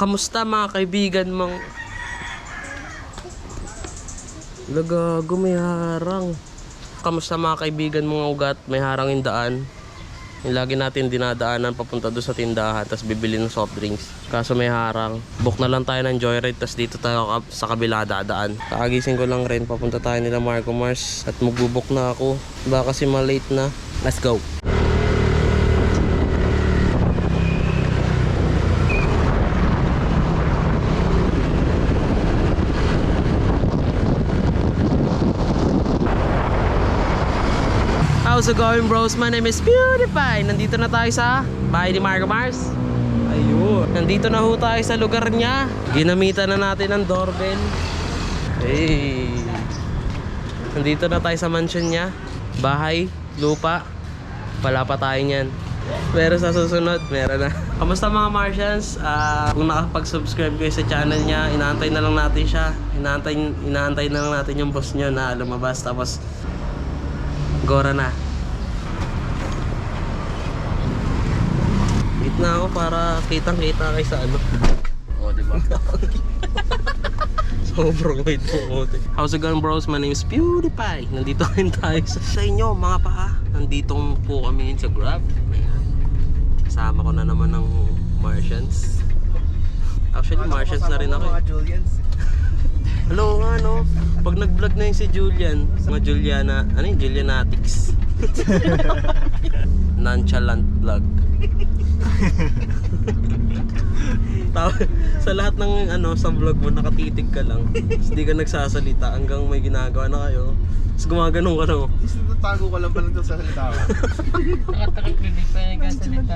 Kamusta mga kaibigan mong... Lagago, may harang. Kamusta mga kaibigan mong ugat? May harang yung daan. Yung lagi natin dinadaanan papunta doon sa tindahan, tapos bibili ng soft drinks. Kaso may harang. Book na lang tayo ng joyride, tapos dito tayo sa kabila dadaan. Kakagising ko lang rin, papunta tayo nila Marco Mars at magbubok na ako. Baka kasi malate na. Let's go! How's it going, bros? My name is Beautify. Nandito na tayo sa bahay ni Marco Mars. Ayun. Nandito na ho tayo sa lugar niya. Ginamitan na natin ang doorbell. Hey. Nandito na tayo sa mansion niya. Bahay, lupa. Wala pa tayo niyan. Pero sa susunod, meron na. Kamusta mga Martians? Kung nakapag-subscribe kayo sa channel niya, inaantay na lang natin siya. Inaantay na lang natin yung boss niya na lumabas. Tapos Gora na. Wait na ako para kitang-kita kayo sa ano. O, diba? Sobrang wait po. How's it going, bros? My name is Beautify. Nandito rin tayo sa inyo, mga paa. Nandito po kami sa Grab. Kasama ko na naman ng Martians. Actually, Martians na rin ako. Hello, ano? Pag nag-vlog na yung si Julian, mga Juliana, ano yung Julianatics? Nonchalant vlog. Sa lahat ng ano, sa vlog mo, nakatitig ka lang. Hindi ka nagsasalita hanggang may ginagawa na kayo. Tapos gumaganong ka, no? Tago ko lang pala ito sa salita ko. Nakatakot hindi pa nagsasalita.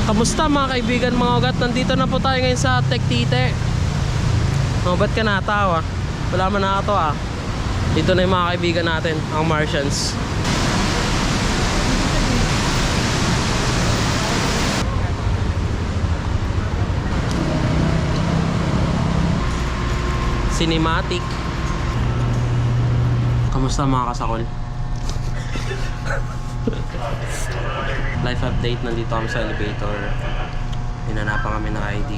Kamusta mga kaibigan, mga ugat? Nandito na po tayo ngayon sa Tectite. Oh, ba't ka natawa? Wala man nakatawa. Dito na yung mga kaibigan natin, ang Martians. Cinematic. Kamusta mga kasakol? Life update, nandito kami sa elevator. Hinanapan kami ng ID.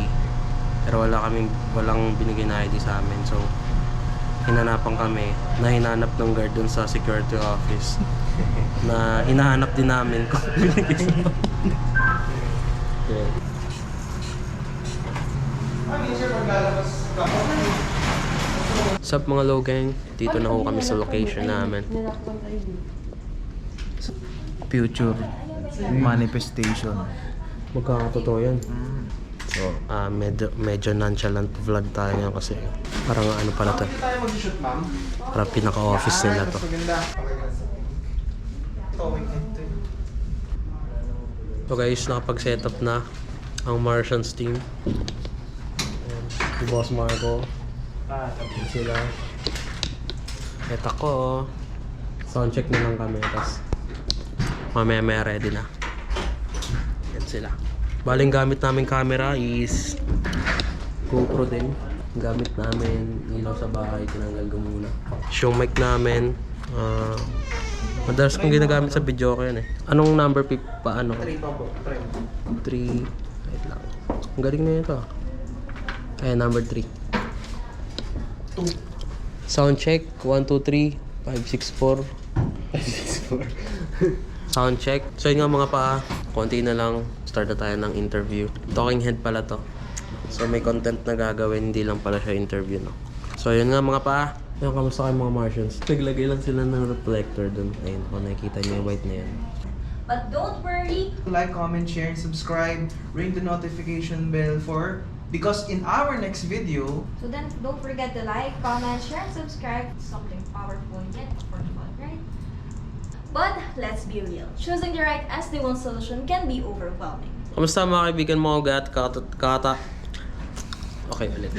Pero walang binigay na ID sa amin. So, hinanapan kami na hinanap ng guard dun sa security office. Na hinahanap din namin kung binigay sa amin. Yeah. Sup mga low gang? Dito na ho kami sa location namin. Future manifestation. Magkakatotoo yan. So, medyo nonchalant vlog tayo ngayon kasi parang ano pala to. Hindi tayo mag-shoot, ma'am. Parang pinaka-office nila to. So guys, nakapag-setup na ang Martians team. Ayan, si Boss Marco. Ayan sila. Eto ko. Soundcheck na lang kami. Tapos mamaya ready na. Ayan sila. Baling gamit namin camera is GoPro din. Gamit namin ilaw sa bahay, tinanggal ko muna. Yung mic namin, madalas kong ginagamit sa video ko yan eh. Anong number pa ano? 3 pa po. 3. Wait lang. Ang galing na ito. Ayan, number 3. 2. Sound check, 1, 2, 3, 5, 6, 4. 5, 6, 4. Sound check. So yun nga mga paa, konti na lang, start na tayo ng interview. Talking head pala to. So may content na gagawin, hindi lang pala siya interview, no? So yun nga mga paa. Yung kamusta kayo mga Martians? Naglagay lang sila ng reflector dun. Ayun, kung nakikita niyo yung white na yan. But don't worry. Like, comment, share, and subscribe. Ring the notification bell because in our next video, So then don't forget to like, comment, share, and subscribe. Something powerful yet affordable, right? But let's be real. Choosing the right SD1 solution can be overwhelming. Kamusta mga kaibigan mga ugat? Okay, ulit.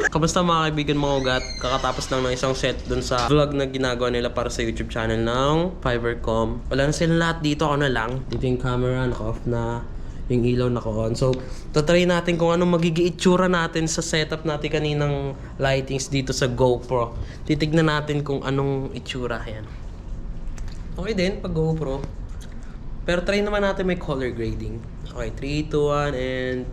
Kamusta mga kaibigan mga ugat? Kakatapos lang ng isang set dun sa vlog na ginagawa nila para sa YouTube channel ng Fivercom. Wala na silang lahat dito, ako na lang. Dito yung camera, naka-off na. Yung ilaw naka-on. So, tatry natin kung anong magiging itsura natin sa setup natin kaninang lightings dito sa GoPro. Titignan natin kung anong itsura. Yan. Okay din pag GoPro. Pero try naman natin may color grading. Okay, 3, 2, 1, and...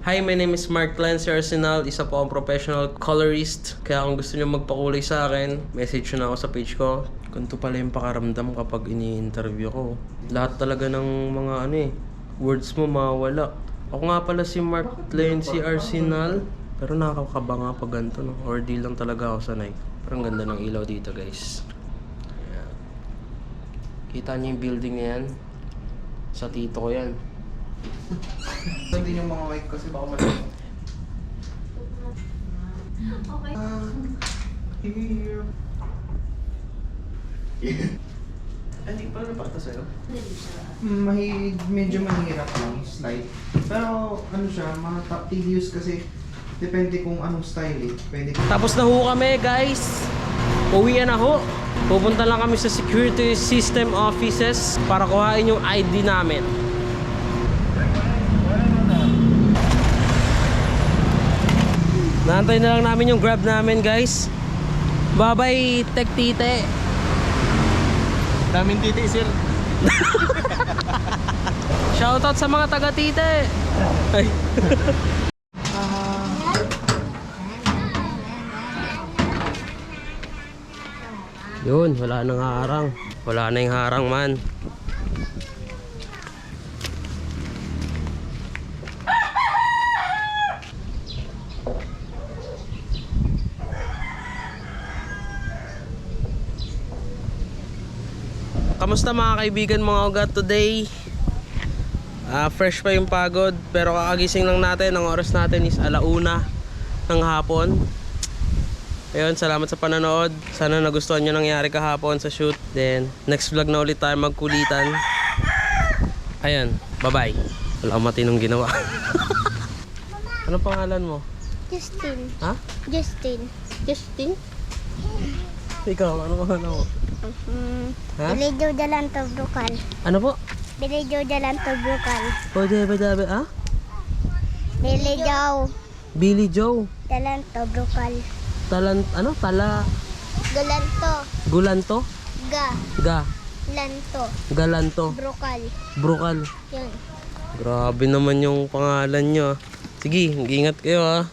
Hi, my name is Mark Clancy Arsenal. Isa po akong professional colorist. Kaya kung gusto nyo magpakulay sa akin, message nyo na ako sa page ko. Ganito pala yung pakaramdam kapag ini-interview ko. Lahat talaga ng mga words mo mawala. Ako nga pala si Mark Clancy Arsenal. Pero nakakaba nga pag ganito, no? Ordeal lang talaga ako sanay. Pero ang ganda ng ilaw dito, guys. Ayan. Kita nyo yung building na yan? Sa tito ko yan. Hindi yung mga mic kasi baka malamang. Okay. Here. Hindi pala napakita sa'yo? Medyo mahirap lang, slight. Pero ano siya, mga top tedious kasi depende kung anong style eh. Pwede Tapos na ho kami, guys. Uwian na ho. Pupunta lang kami sa security system offices para kuhain yung ID namin. Naantay na lang namin yung grab namin, guys. Bye-bye, Tek Tite. daming titi, sir. Shoutout sa mga taga Tite. Ay. Yun, wala nang harang. Wala na yung harang, man. Kamusta mga kaibigan, mga ugat today? Fresh pa yung pagod, pero kakagising lang natin. Ang oras natin is 1:00 ng hapon. Ayun, salamat sa panonood. Sana nagustuhan nyo nangyari kahapon sa shoot. Then, next vlog na ulit tayo magkulitan. Ayun, bye-bye. Wala akong matinong ginawa. Ano pangalan mo? Justin. Ha? Justin. Justin? Ikaw, ano pangalan mo? Ha? Bilijo Dalan Tobrukal. Ano po? Bilijo Dalan Tobrukal. Pwede ba dabi, ah? Bilijo Billy Joe. Dalan Tobrukal. Galanto. Gulanto? Ga. Lanto. Galanto. Brukal. Brukal. Yun. Grabe naman yung pangalan nyo. Sige, mag-ingat kayo, ah.